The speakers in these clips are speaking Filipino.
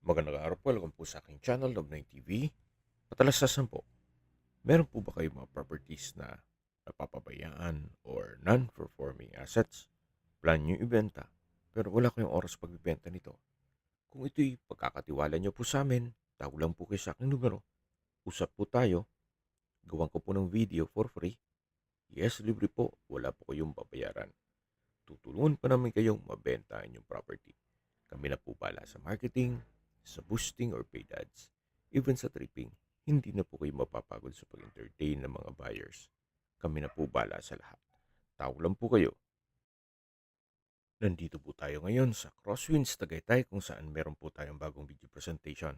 Magandang araw po, welcome po sa aking channel, Love9 TV. Patalastasan po, meron po ba kayong mga properties na napapabayaan or non-performing assets? Plan nyo ibenta, pero wala kayong oras pagbibenta nito. Kung ito'y pagkakatiwala nyo po sa amin, tawag lang po kayo sa aking numero. Usap po tayo, gawan ko po ng video for free. Yes, libre po, wala po kayong babayaran. Tutulungan pa namin kayong mabenta ang inyong property. Kami na po bala sa marketing, sa boosting or paid ads, even sa tripping. Hindi na po kayo mapapagod sa pag-entertain ng mga buyers. Kami na po bala sa lahat. Tawag lang po kayo. Nandito po tayo ngayon sa Crosswinds Tagaytay kung saan meron po tayong bagong video presentation.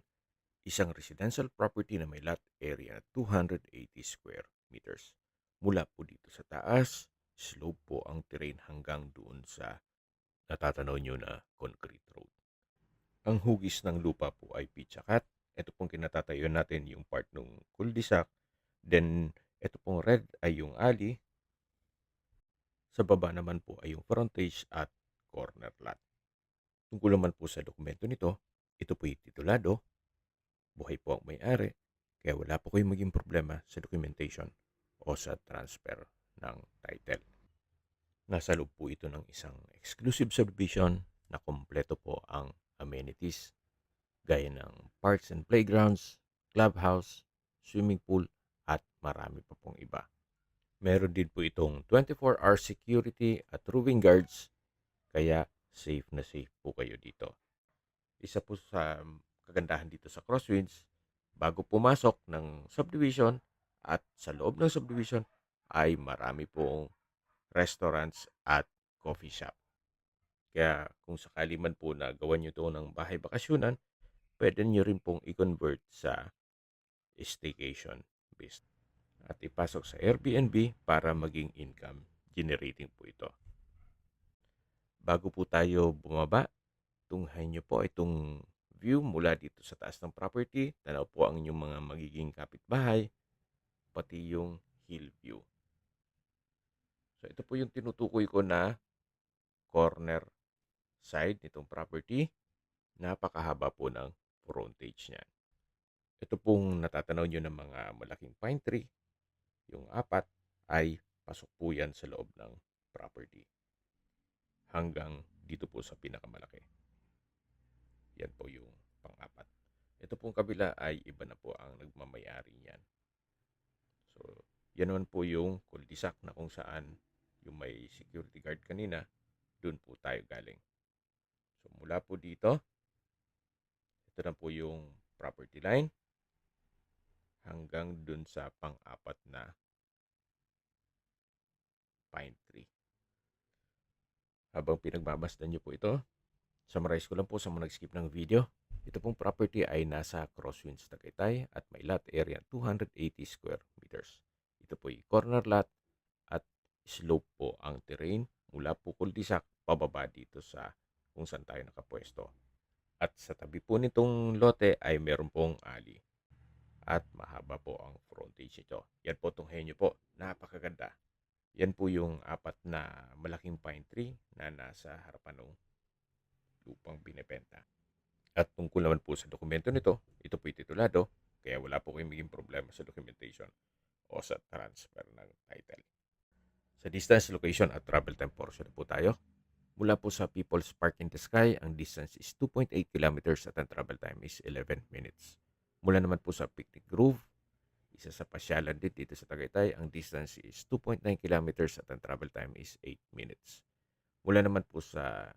Isang residential property na may lot area na 280 square meters. Mula po dito sa taas, slope po ang terrain hanggang doon sa natatanaw nyo na concrete road. Ang hugis ng lupa po ay pitsakat. Ito pong kinatatayuan natin yung part ng cul-de-sac. Then, ito pong red ay yung alley. Sa baba naman po ay yung frontage at corner lot. Tungkol naman po sa dokumento nito, ito po yung titulado. Buhay po ang may-ari. Kaya wala po kayong maging problema sa documentation o sa transfer ng title. Nasa loob po ito ng isang exclusive subdivision na kompleto po ang amenities gaya ng parks and playgrounds, clubhouse, swimming pool, at marami pa pong iba. Meron din po itong 24-hour security at roving guards, kaya safe na safe po kayo dito. Isa po sa kagandahan dito sa Crosswinds, bago pumasok ng subdivision at sa loob ng subdivision ay marami pong restaurants at coffee shop. Kaya kung sakali man po na gawan nyo ito ng bahay bakasyunan, pwede nyo rin pong i-convert sa staycation business at ipasok sa Airbnb para maging income generating po ito. Bago po tayo bumaba, tunghayin nyo po itong view mula dito sa taas ng property. Tanaw po ang inyong mga magiging kapitbahay, pati yung hill view. So ito po yung tinutukoy ko na corner side nitong property. Napakahaba po ng frontage niyan. Ito pong natatanaw nyo ng mga malaking pine tree, yung apat ay pasok po yan sa loob ng property. Hanggang dito po sa pinakamalaki. Yan po yung pang-apat. Ito pong kabila ay iba na po ang nagmamayari niyan. So, yan naman po yung cul-de-sac na kung saan yung may security guard kanina, dun po tayo galing. So, mula po dito, ito na po yung property line hanggang dun sa pang-apat na pine tree. Habang pinagmamasdan nyo po ito, summarize ko lang po sa mga nag-skip ng video. Ito pong property ay nasa Crosswinds Tagaytay at may lot area 280 square meters. Ito po ay corner lot at slope po ang terrain mula po cul-de-sac pababa dito sa kung saan tayo nakapwesto. At sa tabi po nitong lote ay meron pong alley at mahaba po ang frontage nito. Yan po tunghayin nyo po. Napakaganda. Yan po yung apat na malaking pine tree na nasa harapan ng lupang binebenta. At tungkol naman po sa dokumento nito, ito po titulado, kaya wala po kayong maging problema sa documentation o sa transfer ng title. Sa distance, location at travel time portion po tayo. Mula po sa People's Park in the Sky, ang distance is 2.8 kilometers at ang travel time is 11 minutes. Mula naman po sa Picnic Grove, isa sa pasyalan din dito sa Tagaytay, ang distance is 2.9 kilometers at ang travel time is 8 minutes. Mula naman po sa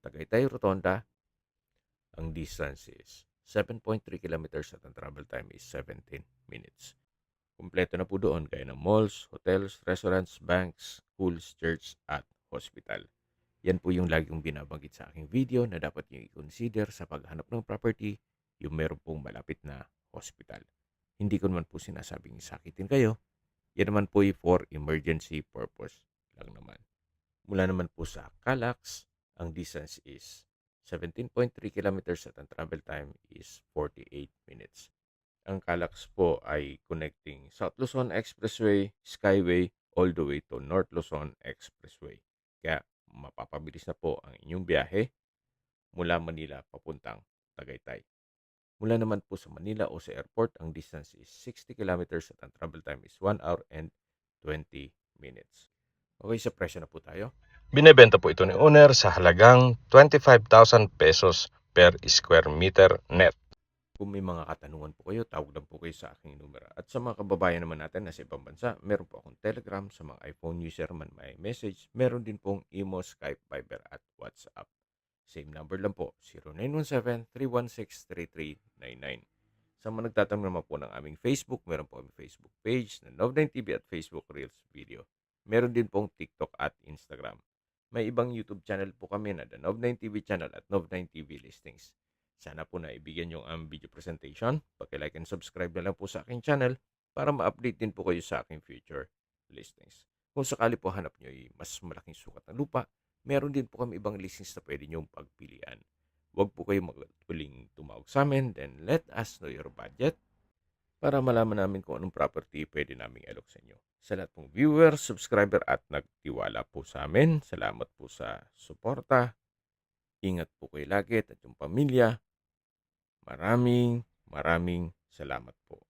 Tagaytay Rotonda, ang distance is 7.3 kilometers at ang travel time is 17 minutes. Kumpleto na po doon gaya ng malls, hotels, restaurants, banks, schools, church at hospital. Yan po yung lagi kong binabanggit sa aking video na dapat nyo i-consider sa paghanap ng property yung meron pong malapit na hospital. Hindi ko naman po sinasabing sakitin kayo. Yan naman po for emergency purpose lang naman. Mula naman po sa Calax, ang distance is 17.3 kilometers at ang travel time is 48 minutes. Ang Calax po ay connecting South Luzon Expressway, Skyway, all the way to North Luzon Expressway. Kaya mapapabilis na po ang inyong biyahe mula Manila papuntang Tagaytay. Mula naman po sa Manila o sa airport, ang distance is 60 kilometers at ang travel time is 1 hour and 20 minutes. Okay, sa presyo na po tayo. Binebenta po ito ni owner sa halagang 25,000 pesos per square meter net. Kung may mga katanungan po kayo, tawag lang po kayo sa aking numero. At sa mga kababayan naman natin na sa ibang bansa, meron po akong Telegram. Sa mga iPhone user man may message, meron din pong Imo, Skype, Viber at WhatsApp. Same number lang po, 0917-316-3399. Sa mga nagtatanong naman po ng aming Facebook, meron po kami Facebook page na Nov9TV at Facebook Reels Video. Meron din pong TikTok at Instagram. May ibang YouTube channel po kami na The Nov9TV channel at Nov9TV Listings. Sana po na ibigyan yung ang video presentation. Paki-like and subscribe na lang po sa aking channel para ma-update din po kayo sa aking future listings. Kung sakali po hanap nyo ay mas malaking sukat ng lupa, meron din po kami ibang listings na pwede nyong pagpilian. Huwag po kayo magtuling tumawag sa amin, then let us know your budget para malaman namin kung anong property pwede naming alok sa inyo. Sa lahat pong viewer, subscriber at nagtiwala po sa amin, salamat po sa suporta. Ingat po kayo lagi at yung pamilya. Maraming salamat po.